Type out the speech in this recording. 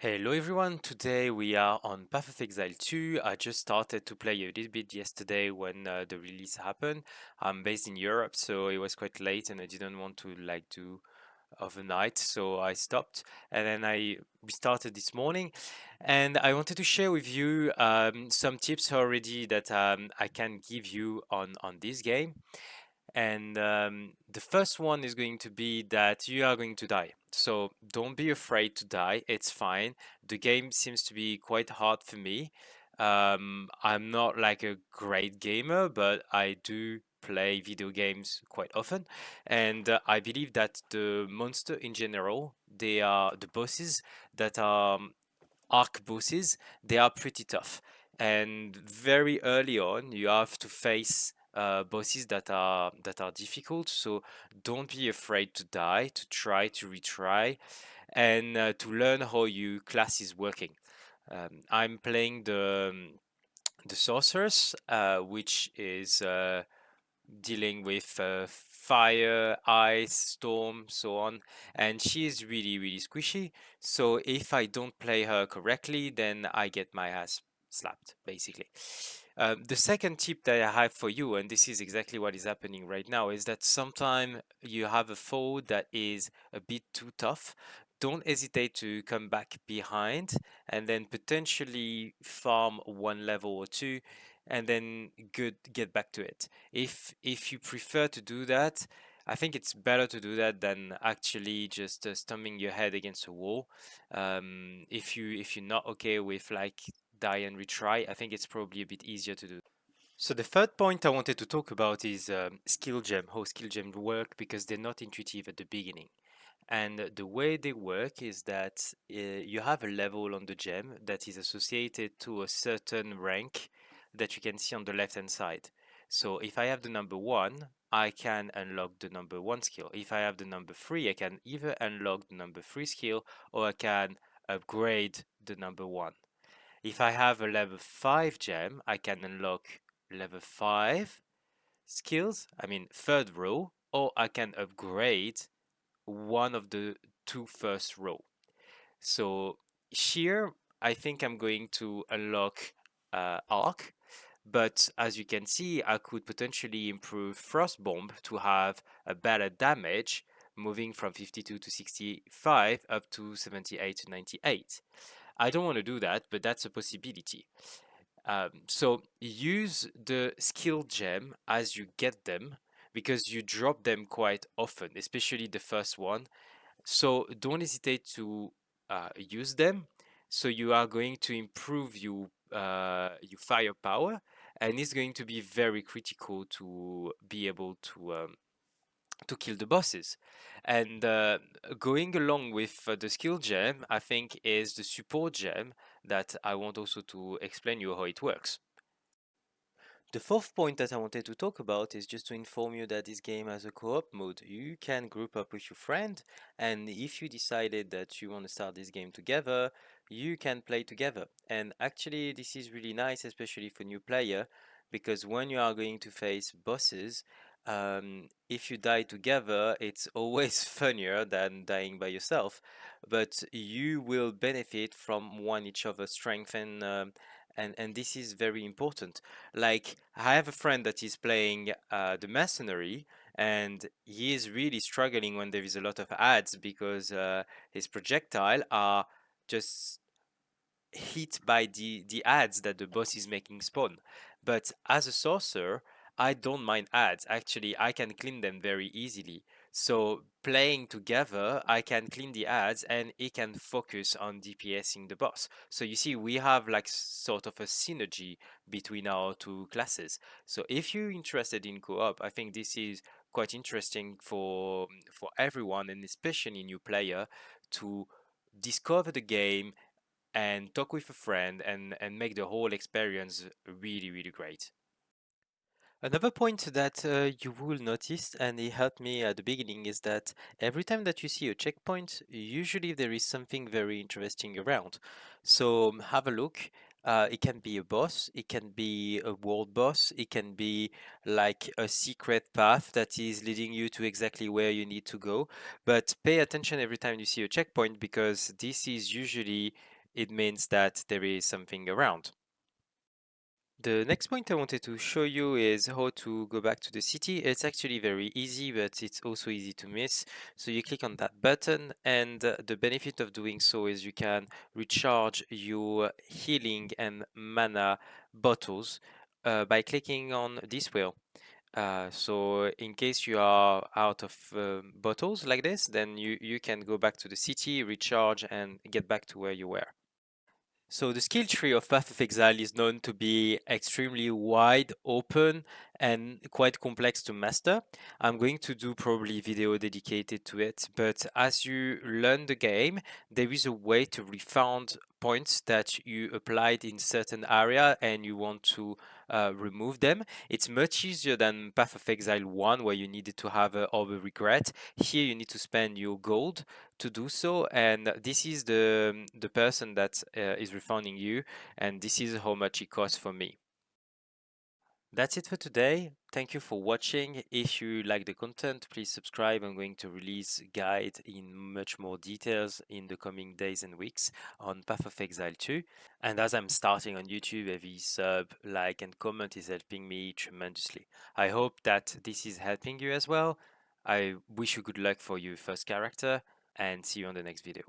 Hello everyone, today we are on Path of Exile 2. I just started to play a little bit yesterday when the release happened. I'm based in Europe, so it was quite late and I didn't want to do overnight, so I stopped and then I restarted this morning. And I wanted to share with you some tips already that I can give you on this game. And the first one is going to be that you are going to die. So don't be afraid to die. It's fine. The game seems to be quite hard for me. I'm not like a great gamer, but I do play video games quite often. And I believe that the monster in general, they are the bosses that are arc bosses, they are pretty tough. And very early on, you have to face bosses that are difficult. So don't be afraid to die, to try to retry, and to learn how your class is working. I'm playing the sorceress, which is dealing with fire, ice, storm, so on. And she is really, really squishy. So if I don't play her correctly, then I get my ass slapped, basically. The second tip that I have for you, and this is exactly what is happening right now, is that sometimes you have a foe that is a bit too tough. Don't hesitate to come back behind and then potentially farm one level or two and then get back to it. If you prefer to do that, I think it's better to do that than actually just stumbling your head against a wall. If you're not okay with like die and retry, I think it's probably a bit easier to do. So the third point I wanted to talk about is skill gem, how skill gem work because they're not intuitive at the beginning. And the way they work is that you have a level on the gem that is associated to a certain rank that you can see on the left hand side. So if I have the number 1, I can unlock the number 1 skill. If I have the number 3, I can either unlock the number 3 skill or I can upgrade the number 1. If I have a level 5 gem, I can unlock level 5 skills, I mean third row, or I can upgrade one of the two first row. So here, I think I'm going to unlock Arc, but as you can see, I could potentially improve Frost Bomb to have a better damage, moving from 52 to 65 up to 78 to 98. I don't want to do that, but that's a possibility. So use the skill gem as you get them because you drop them quite often, especially the first one. So don't hesitate to use them. So you are going to improve your firepower, and it's going to be very critical to be able to kill the bosses. And going along with the skill gem, I think is the support gem that I want also to explain you how it works. The fourth point that I wanted to talk about is just to inform you that this game has a co-op mode. You can group up with your friend, and if you decided that you want to start this game together, you can play together. And actually, this is really nice, especially for new player, because when you are going to face bosses, if you die together, it's always funnier than dying by yourself. But you will benefit from one each other's strength and this is very important. Like, I have a friend that is playing the mercenary, and he is really struggling when there is a lot of ads because his projectile are just hit by the ads that the boss is making spawn. But as a sorcerer, I don't mind ads. Actually, I can clean them very easily. So playing together, I can clean the ads and it can focus on DPSing the boss. So you see, we have like sort of a synergy between our two classes. So if you're interested in co-op, I think this is quite interesting for everyone and especially new player to discover the game and talk with a friend and make the whole experience really, really great. Another point that you will notice, and it helped me at the beginning, is that every time that you see a checkpoint, usually there is something very interesting around. So have a look. It can be a boss, it can be a world boss, it can be like a secret path that is leading you to exactly where you need to go. But pay attention every time you see a checkpoint because this is usually, it means that there is something around. The next point I wanted to show you is how to go back to the city. It's actually very easy, but it's also easy to miss. So you click on that button, and the benefit of doing so is you can recharge your healing and mana bottles by clicking on this wheel. So in case you are out of bottles like this, then you can go back to the city, recharge, and get back to where you were. So the skill tree of Path of Exile is known to be extremely wide open and quite complex to master. I'm going to do probably video dedicated to it, but as you learn the game, there is a way to refund points that you applied in certain area and you want to remove them. It's much easier than Path of Exile 1 where you needed to have all the regret. Here you need to spend your gold to do so, and this is the person that is refunding you, and this is how much it costs for me. That's it for today. Thank you for watching. If you like the content, please subscribe. I'm going to release guide in much more details in the coming days and weeks on Path of Exile 2. And as I'm starting on YouTube, every sub, like, and comment is helping me tremendously. I hope that this is helping you as well. I wish you good luck for your first character and see you on the next video.